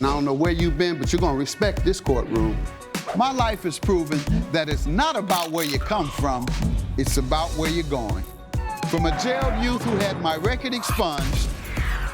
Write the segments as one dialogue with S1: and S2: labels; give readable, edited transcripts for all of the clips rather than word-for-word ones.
S1: I don't know where you've been, but you're gonna respect this courtroom. My life has proven that it's not about where you come from, it's about where you're going. From a jailed youth who had my record expunged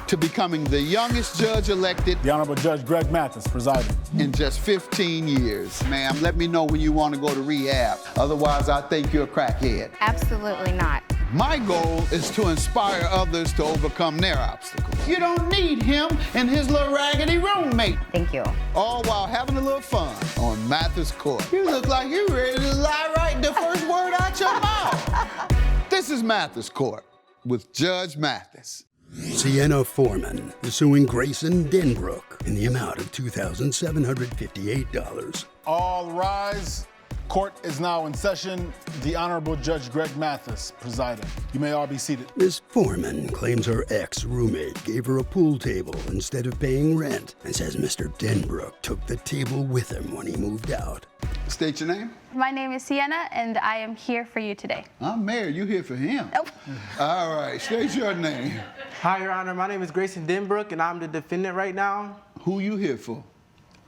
S1: to becoming the youngest judge elected.
S2: The Honorable Judge Greg Mathis presiding.
S1: In just 15 years. Ma'am, let me know when you want to go to rehab. Otherwise, I think you're a crackhead.
S3: Absolutely not.
S1: My goal is to inspire others to overcome their obstacles. You don't need him and his little raggedy roommate.
S3: Thank you.
S1: All while having a little fun on Mathis Court. You look like you're ready to lie right the first word out your mouth. This is Mathis Court with Judge Mathis.
S4: Sienna Foreman is suing Grayson Denbrook in the amount of $2,758.
S2: All rise. Court is now in session. The Honorable Judge Greg Mathis presiding. You may all be seated.
S4: Ms. Foreman claims her ex-roommate gave her a pool table instead of paying rent and says Mr. Denbrook took the table with him when he moved out.
S1: State your name.
S5: My name is Sienna, and I am here for you today.
S1: I'm married. You here for him.
S5: Nope.
S1: All right. State your name.
S6: Hi, Your Honor. My name is Grayson Denbrook, and I'm the defendant right now.
S1: Who you here for?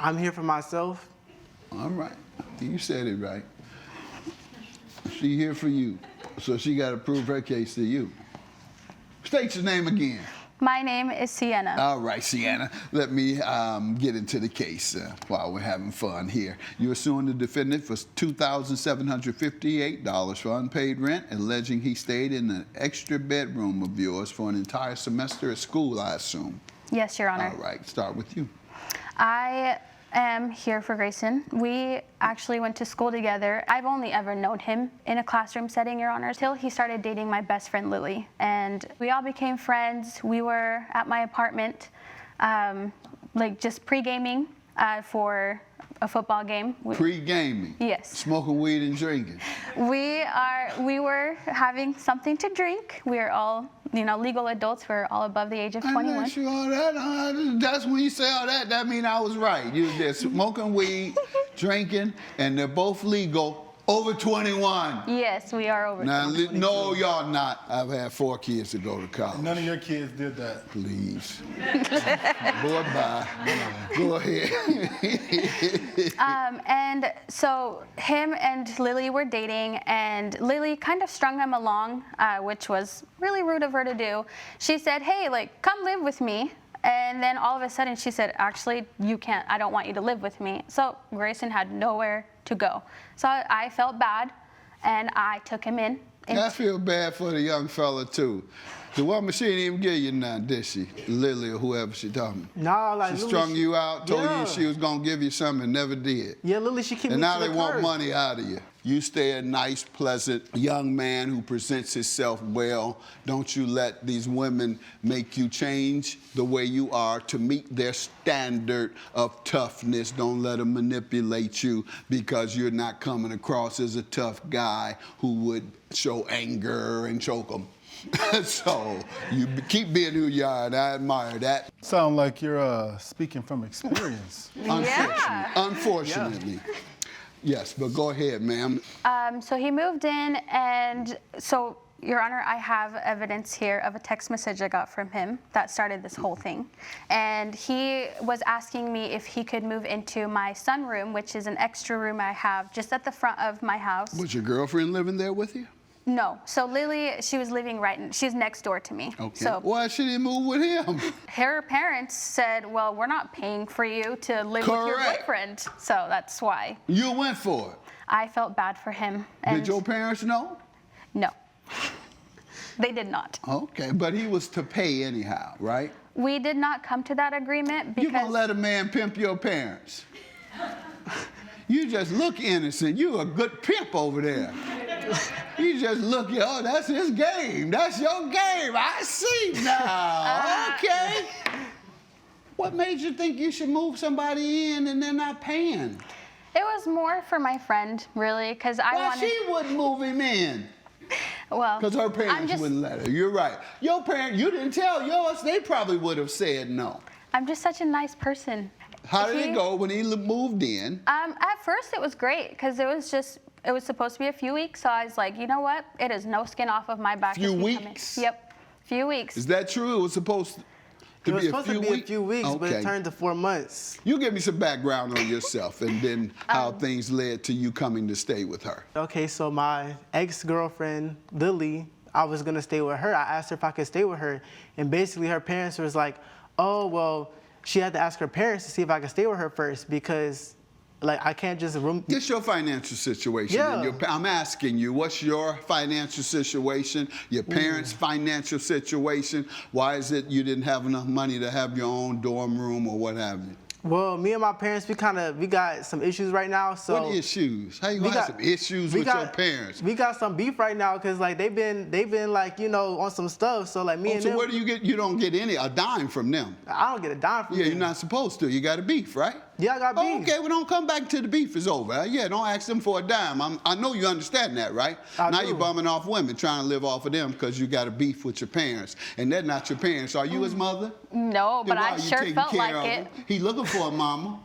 S6: I'm here for myself.
S1: All right. You said it right. She here for you, so she got to prove her case to you. State your name again.
S5: My name is Sienna.
S1: All right, Sienna. Let me get into the case while we're having fun here. You're suing the defendant for $2,758 for unpaid rent, alleging he stayed in an extra bedroom of yours for an entire semester at school, I assume.
S5: Yes, Your Honor.
S1: All right, start with you.
S5: I am here for Grayson. We actually went to school together. I've only ever known him in a classroom setting, Your Honor, till he started dating my best friend, Lily. And we all became friends. We were at my apartment, just pre-gaming for a football game.
S1: Pre-gaming?
S5: Yes.
S1: Smoking weed and drinking?
S5: We were having something to drink. We are all, legal adults. We're all above the age of 21.
S1: I'm not sure all that. That's when you say all that, that means I was right. They're smoking weed, drinking, and they're both legal. Over 21.
S5: Yes, we are over
S1: 21. No, y'all not. I've had 4 kids to go to college.
S2: None of your kids did that.
S1: Please. Boy, bye. Go ahead.
S5: And so him and Lily were dating, and Lily kind of strung him along, which was really rude of her to do. She said, hey, come live with me. And then all of a sudden she said, actually, you can't, I don't want you to live with me. So Grayson had nowhere to go. So I felt bad, and I took him in.
S1: I feel bad for the young fella, too. The woman, she didn't even give you none, did she? Lily or whoever she told me.
S6: No,
S1: she strung you out, told you she was going to give you something and never did.
S6: Yeah, Lily, she kept me
S1: and now
S6: to
S1: they
S6: the
S1: want
S6: curb.
S1: money out of you. You stay a nice, pleasant young man who presents himself well. Don't you let these women make you change the way you are to meet their standard of toughness. Don't let them manipulate you because you're not coming across as a tough guy who would show anger and choke them. So you keep being who you are, and I admire that.
S2: Sound like you're speaking from experience.
S1: Unfortunately. Yeah. Yes, but go ahead, ma'am.
S5: So he moved in, and so, Your Honor, I have evidence here of a text message I got from him that started this whole thing. And he was asking me if he could move into my sunroom, which is an extra room I have just at the front of my house.
S1: Was your girlfriend living there with you?
S5: No. So Lily, she was living she's next door to me.
S1: Okay.
S5: So
S1: why she didn't move with him?
S5: Her parents said, well, we're not paying for you to live with your boyfriend. So that's why.
S1: You went for it?
S5: I felt bad for him.
S1: Did your parents know?
S5: No. They did not.
S1: Okay, but he was to pay anyhow, right?
S5: We did not come to that agreement because...
S1: You gonna let a man pimp your parents? You just look innocent. You a good pimp over there. You just look, oh, that's his game. That's your game. I see now. Okay. What made you think you should move somebody in and they're not paying?
S5: It was more for my friend, really, because I wanted...
S1: Well, she wouldn't move him in.
S5: Well,
S1: because her parents wouldn't let her. You're right. Your parents, you didn't tell yours, they probably would have said no.
S5: I'm just such a nice person.
S1: How did it go when he moved in?
S5: At first it was great because it was supposed to be a few weeks. So I was like, you know what? It is no skin off of my back.
S1: Few weeks?
S5: Yep, few weeks.
S1: Is that true? It was supposed to...
S6: It was supposed to be a few weeks, but
S1: Okay.
S6: it turned to 4 months.
S1: You give me some background on yourself and then how things led to you coming to stay with her.
S6: Okay, so my ex-girlfriend, Lily, I was gonna stay with her. I asked her if I could stay with her, and basically her parents was like, oh, well, she had to ask her parents to see if I could stay with her first because, like, I can't just
S1: What's your financial situation?
S6: Yeah.
S1: And I'm asking you, what's your financial situation, your parents' financial situation? Why is it you didn't have enough money to have your own dorm room or what have you?
S6: Well, me and my parents, we got some issues right now. So
S1: What issues? How you gonna have some issues with your parents?
S6: We got some beef right now because like they've been like, you know, on some stuff. So like me and
S1: So
S6: them,
S1: where do you get? You don't get a dime from them.
S6: I don't get a dime from
S1: Yeah,
S6: them.
S1: you're not supposed to. You got a beef, right?
S6: Yeah, I got beef.
S1: Okay, well, don't come back till the beef is over. Yeah, don't ask them for a dime. I know you understand that, right?
S6: I
S1: Now
S6: do.
S1: you're bumming off women, trying to live off of them because you got a beef with your parents. And they're not your parents. Are you his mother?
S5: No,
S1: Then
S5: but
S1: why
S5: I
S1: are you
S5: sure
S1: taking
S5: felt
S1: care
S5: like
S1: of
S5: it.
S1: him? He looking for a mama.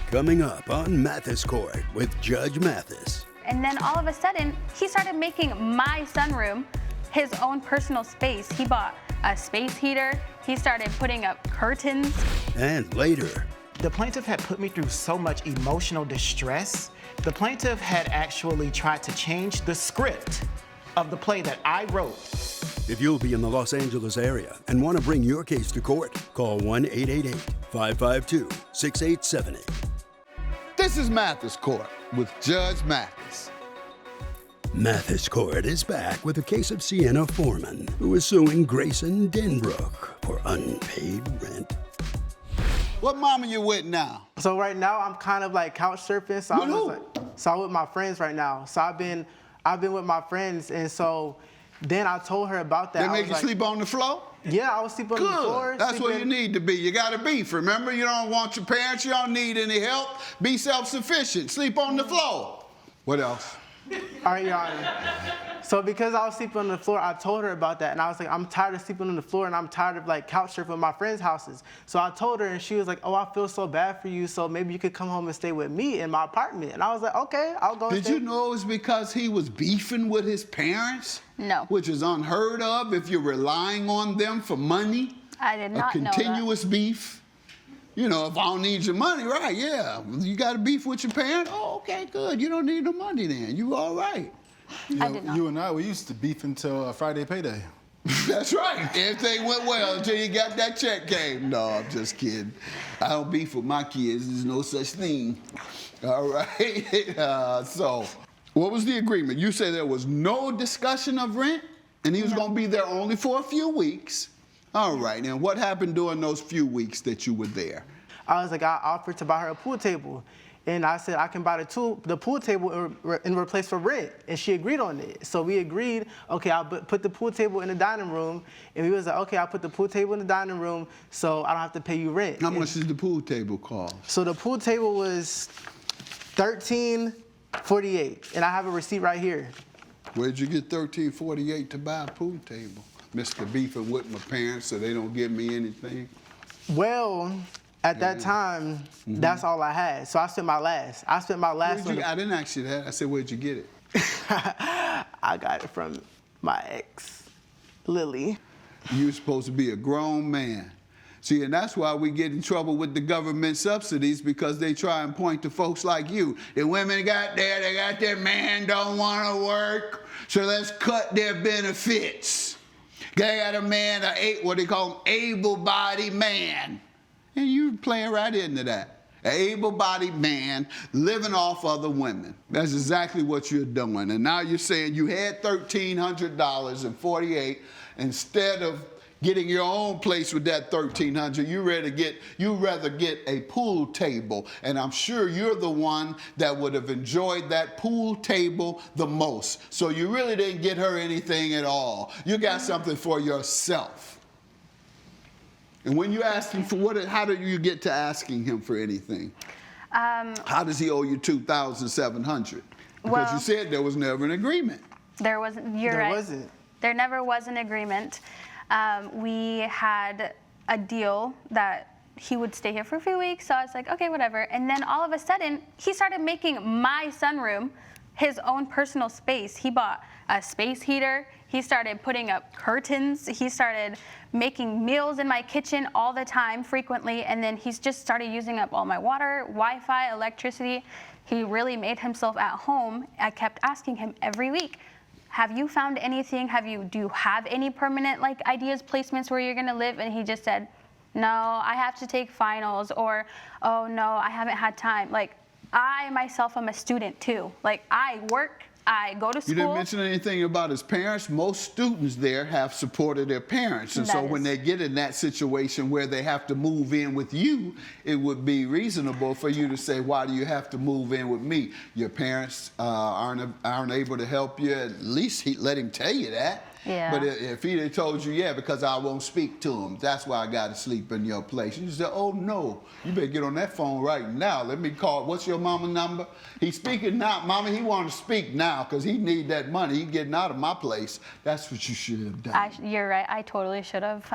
S4: Coming up on Mathis Court with Judge Mathis.
S5: And then all of a sudden, he started making my sunroom his own personal space. He bought a space heater. He started putting up curtains.
S4: And later,
S3: The plaintiff had put me through so much emotional distress. The plaintiff had actually tried to change the script of the play that I wrote.
S4: if you'll be in the Los Angeles area and want to bring your case to court, call 1-888-552-6878.
S1: This is Mathis Court with Judge Mathis.
S4: Mathis Court is back with a case of Sienna Foreman, who is suing Grayson Denbrook for unpaid rent.
S1: What mama you with now?
S6: So right now I'm kind of like couch surfing. So
S1: With who?
S6: I'm with my friends right now. So I've been with my friends, and so then I told her about that.
S1: They
S6: I
S1: make
S6: was
S1: you
S6: like,
S1: sleep on the floor?
S6: Yeah, I was sleeping on the floor.
S1: Good. That's where you
S6: sleeping-
S1: need to be. You got to beef. Remember, you don't want your parents. You don't need any help. Be self-sufficient. Sleep on the floor. What else?
S6: All right, Your Honor. So because I was sleeping on the floor, I told her about that, and I was like, I'm tired of sleeping on the floor, and I'm tired of like couch surfing at my friends' houses. So I told her, and she was like, oh, I feel so bad for you, so maybe you could come home and stay with me in my apartment. And I was like, okay, I'll go.
S1: Did
S6: stay.
S1: you know it was because he was beefing with his parents?
S5: No.
S1: Which is unheard of if you're relying on them for money.
S5: I did not
S1: A
S5: know that.
S1: continuous beef. You know, if I don't need your money, right, yeah. You got a beef with your parents? Oh, okay, good. You don't need the money then. You all right.
S5: I did not.
S2: You and I, we used to beef until Friday payday.
S1: That's right. Everything went well until you got that check came. No, I'm just kidding. I don't beef with my kids. There's no such thing. All right. So, what was the agreement? You said there was no discussion of rent, and he was going to be there only for a few weeks. All right. And what happened during those few weeks that you were there?
S6: I was like, I offered to buy her a pool table. And I said, I can buy the pool table in replace for rent. And she agreed on it. So we agreed, okay, I'll put the pool table in the dining room. And we was like, okay, I'll put the pool table in the dining room so I don't have to pay you rent.
S1: How much does the pool table cost?
S6: So the pool table was $13.48. And I have a receipt right here.
S1: Where'd you get $13.48 to buy a pool table? Mr. Beefing with my parents so they don't give me anything?
S6: Well, at that time, that's all I had. So I spent my last. I
S1: I didn't ask you that. I said, where'd you get it?
S6: I got it from my ex, Lily.
S1: You're supposed to be a grown man. See, and that's why we get in trouble with the government subsidies, because they try and point to folks like you. The women got there, they got their man don't want to work, so let's cut their benefits. They got a man, what they call him, able-bodied man. And you're playing right into that. An able-bodied man living off other women. That's exactly what you're doing. And now you're saying you had $1,300.48 instead of getting your own place with that $1,300. You rather get a pool table. And I'm sure you're the one that would have enjoyed that pool table the most. So you really didn't get her anything at all. You got something for yourself. And when you ask him for how do you get to asking him for anything? How does he owe you $2,700? Because you said there was never an agreement.
S5: There wasn't. You're
S6: There
S5: right.
S6: wasn't.
S5: There never was an agreement. We had a deal that he would stay here for a few weeks, so I was like, okay, whatever. And then all of a sudden, he started making my sunroom his own personal space. He bought a space heater. He started putting up curtains. He started making meals in my kitchen all the time, frequently, and then he's just started using up all my water, Wi-Fi, electricity. He really made himself at home. I kept asking him every week, have you found anything? Do you have any permanent ideas, placements where you're gonna live? And he just said, no, I have to take finals, or, oh no, I haven't had time. I myself am a student too. I work, I go to school.
S1: You didn't mention anything about his parents. Most students there have supported their parents. And so when they get in that situation where they have to move in with you, it would be reasonable for you to say, why do you have to move in with me? Your parents aren't able to help you. At least let him tell you that.
S5: Yeah.
S1: But if he had told you, yeah, because I won't speak to him, that's why I got to sleep in your place. You say, oh no, you better get on that phone right now. Let me call. What's your mama number? He's speaking now, mama. He want to speak now because he need that money. He getting out of my place. That's what you should have done.
S5: You're right. I totally should have.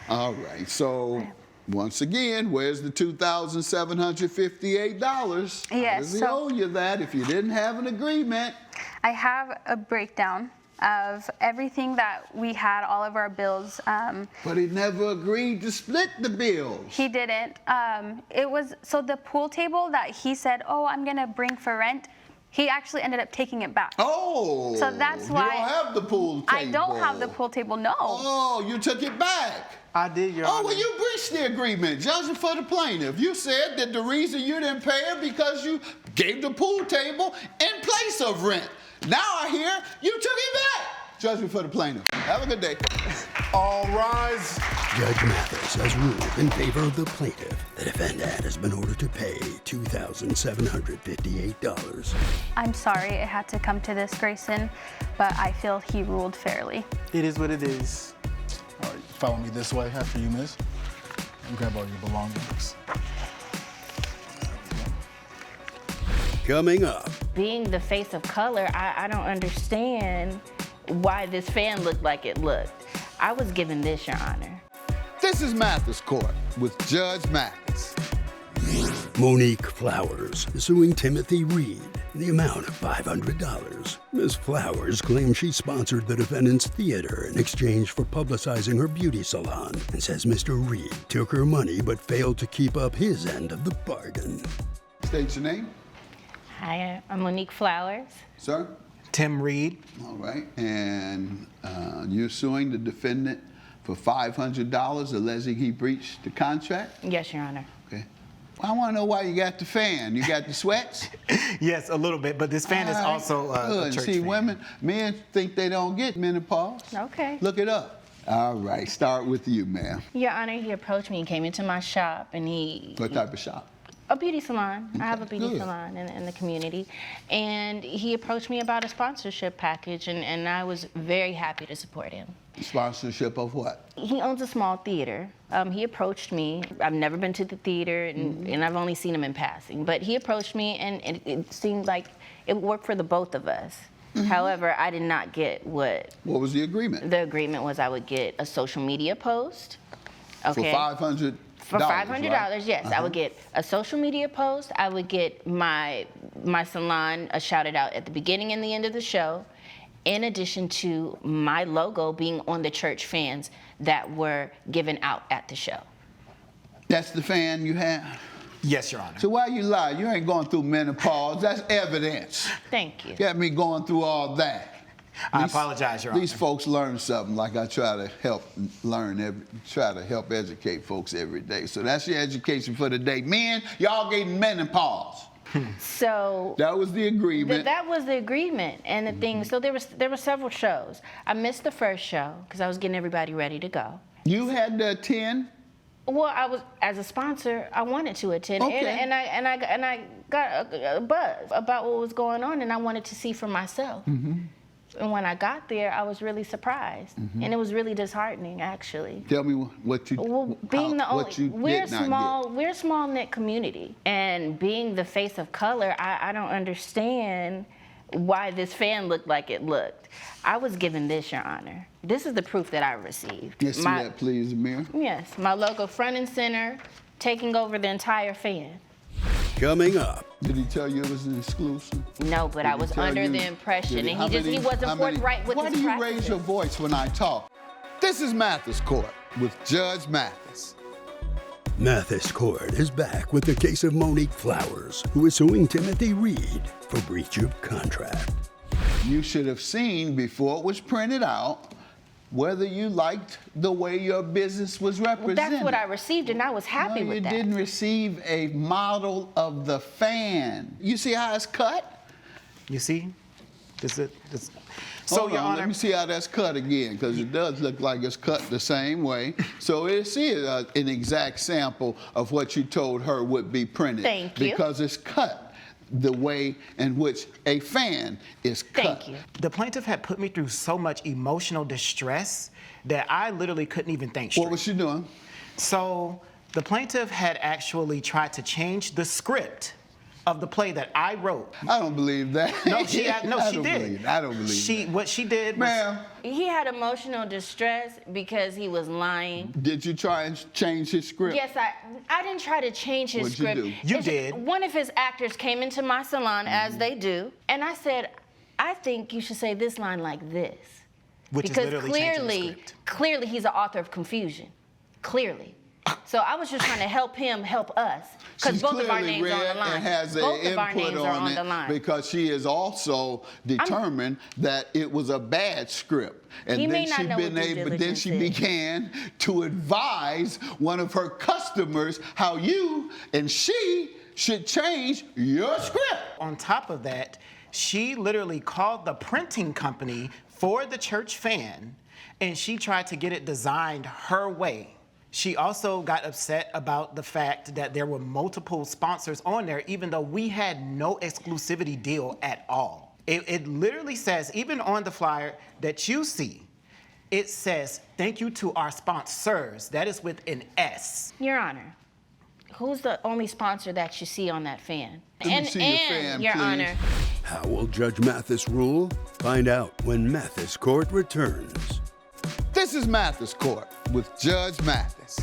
S1: All right. So once again, where's the $2,758?
S5: Yes.
S1: How does he owe you that if you didn't have an agreement?
S5: I have a breakdown of everything that we had, all of our bills.
S1: But he never agreed to split the bills.
S5: He didn't. So the pool table that he said, oh, I'm gonna bring for rent, he actually ended up taking it back.
S1: Oh.
S5: So that's why.
S1: You don't have the pool table.
S5: I don't have the pool table, no.
S1: Oh, you took it back.
S6: I did, Your Honor.
S1: Oh, well, you breached the agreement. Judging for the plaintiff. You said that the reason you didn't pay her because you gave the pool table in place of rent. Now I hear you took it back. Judgment for the plaintiff. Have a good day.
S2: All rise.
S4: Judge Mathis has ruled in favor of the plaintiff. The defendant has been ordered to pay $2,758.
S5: I'm sorry it had to come to this, Grayson, but I feel he ruled fairly.
S6: It is what it is.
S2: All right, follow me this way after you, miss. And grab all your belongings.
S4: Coming up.
S7: Being the face of color, I don't understand why this fan looked like it looked. I was given this, Your Honor.
S1: This is Mathis Court with Judge Mathis.
S4: Monique Flowers is suing Timothy Reed in the amount of $500. Ms. Flowers claims she sponsored the defendant's theater in exchange for publicizing her beauty salon and says Mr. Reed took her money but failed to keep up his end of the bargain.
S1: State your name.
S7: Hi, I'm Monique Flowers.
S1: Sir?
S3: Tim Reed.
S1: All right. And you're suing the defendant for $500 alleging he breached the contract?
S7: Yes, Your Honor.
S1: Okay. Well, I want to know why you got the fan. You got the sweats?
S3: Yes, a little bit, but this fan is also a
S1: Good.
S3: church
S1: See,
S3: fan.
S1: men think they don't get menopause.
S7: Okay.
S1: Look it up. All right. Start with you, ma'am.
S7: Your Honor, he approached me and came into my shop, and
S1: What type of shop?
S7: A beauty salon. I have a beauty
S1: good.
S7: salon in the community. And he approached me about a sponsorship package, and I was very happy to support him.
S1: Sponsorship of what?
S7: He owns a small theater. He approached me. I've never been to the theater, and I've only seen him in passing. But he approached me, and it seemed like it worked for the both of us. However, I did not get what...
S1: What was the agreement?
S7: The agreement was I would get a social media post. Okay.
S1: For $500?
S7: For $500,
S1: right?
S7: yes. I would get a social media post. I would get my salon shouted out at the beginning and the end of the show, in addition to my logo being on the church fans that were given out at the show.
S1: That's the fan you have?
S3: Yes, Your Honor.
S1: So why you lie? You ain't going through menopause. That's evidence.
S7: Thank you.
S1: Got me going through all that.
S3: I apologize, Your Honor.
S1: These folks learn something like I try to help educate folks every day. So that's your education for the day. Men, y'all getting menopause.
S7: So
S1: That was the agreement.
S7: that was the agreement and the thing. So there were several shows. I missed the first show because I was getting everybody ready to go.
S1: You had to attend?
S7: Well, I was, as a sponsor, I wanted to attend,
S1: Okay.
S7: and I got a buzz about what was going on, and I wanted to see for myself. And when I got there, I was really surprised, and it was really disheartening, actually.
S1: Tell me what you
S7: Well, being the
S1: what you
S7: only,
S1: did not
S7: we're a small knit community, and being the face of color, I don't understand why this fan looked like it looked. I was given this, Your Honor. This is the proof that I received.
S1: get. Let's see that, please, Amir.
S7: Yes, my logo front and center, taking over the entire fan.
S4: Coming up,
S1: Did he tell you it was an exclusive?
S7: No, but I was
S1: Tell
S7: under
S1: you-
S7: the impression,
S1: Did
S7: and
S1: how
S7: he
S1: many-
S7: wasn't
S1: how many-
S7: forthright with
S1: Why
S7: his
S1: do you
S7: practices.
S1: raise your voice when I talk? This is Mathis Court with Judge Mathis.
S4: Mathis Court is back with the case of Monique Flowers, who is suing Timothy Reed for breach of contract.
S1: You should have seen before it was printed out whether you liked the way your business was represented.
S7: That's what I received, and I was happy
S1: No,
S7: with
S1: you
S7: that.
S1: didn't receive a model of the fan. You see how it's cut?
S3: You see? So,
S1: Hold
S3: Your
S1: on,
S3: Honor,
S1: let me see how that's cut again, because it does look like it's cut the same way. So it's an exact sample of what you told her would be printed.
S7: Thank you.
S1: Because it's cut the way in which a fan is cut.
S7: Thank you.
S3: the plaintiff had put me through so much emotional distress that I literally couldn't even think straight.
S1: What was she doing?
S3: So the plaintiff had actually tried to change the script of the play that I wrote.
S1: I don't believe that.
S3: No,
S1: I
S3: she
S1: don't
S3: did.
S1: believe it. I don't believe it.
S3: What she did was,
S1: Ma'am,
S7: He had emotional distress because he was lying.
S1: did you try and change his script?
S7: Yes, I didn't try to change his
S1: What'd you
S7: script.
S1: do?
S3: You
S7: It's-
S3: did.
S7: One of his actors came into my salon, as they do, and I said, I think you should say this line like this.
S3: which is
S7: Because
S3: literally changing the script.
S7: clearly he's the author of confusion. Clearly. So I was just trying to help him help us. Because
S1: She's
S7: both of our
S1: clearly
S7: names are on the
S1: read
S7: line.
S1: and has
S7: Both
S1: an
S7: of our
S1: input
S7: names are on
S1: it
S7: the line.
S1: because she is also determined that it was a bad script. And
S7: He may
S1: then
S7: not
S1: she
S7: know what due diligence is.
S1: began to advise one of her customers how you and she should change your script.
S3: On top of that, she literally called the printing company for the church fan, and she tried to get it designed her way. She also got upset about the fact that there were multiple sponsors on there, even though we had no exclusivity deal at all. It literally says, even on the flyer that you see, it says, thank you to our sponsors. That is with an S.
S7: Your Honor, who's the only sponsor that you see on that fan?
S1: Let me see your fan,
S7: Your
S1: please.
S7: Honor,
S4: How will Judge Mathis rule? Find out when Mathis Court returns.
S1: This is Mathis Court with Judge Mathis.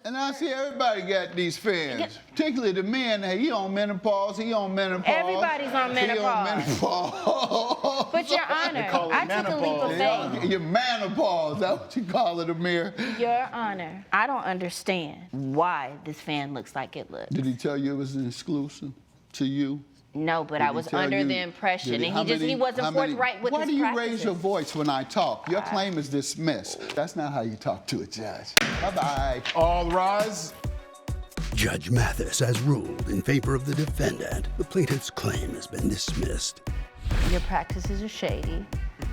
S1: And I see everybody got these fans, particularly the men. Hey, he on menopause, he on menopause.
S7: Everybody's on
S1: He on
S7: menopause.
S1: menopause.
S7: but Your Honor,
S2: call it
S7: I took a leap of
S2: menopause.
S7: faith.
S1: Your menopause, that's what you call it, Amir.
S7: Your Honor, I don't understand why this fan looks like it looks.
S1: Did he tell you it was an exclusive to you?
S7: No, but
S1: Did
S7: I
S1: he
S7: was
S1: tell
S7: under
S1: you-
S7: the impression,
S1: did
S7: and
S1: how
S7: he
S1: many-
S7: wasn't
S1: how many-
S7: forthright with
S1: Why
S7: his
S1: do you
S7: practices.
S1: raise your voice when I talk? Your claim is dismissed. That's not how you talk to a judge. Bye-bye.
S2: All rise.
S4: Judge Mathis has ruled in favor of the defendant. The plaintiff's claim has been dismissed.
S7: Your practices are shady.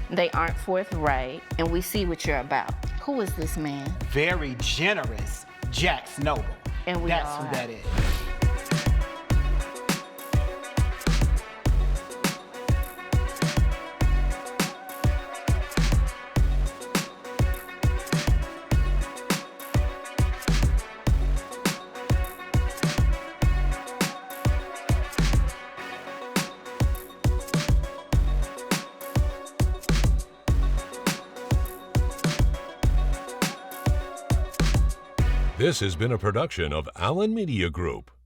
S7: They aren't forthright, and we see what you're about. Who is this man?
S3: Very generous, Jack Noble.
S7: And we
S3: That's
S7: all
S3: who
S7: have.
S3: that is.
S8: This has been a production of Allen Media Group.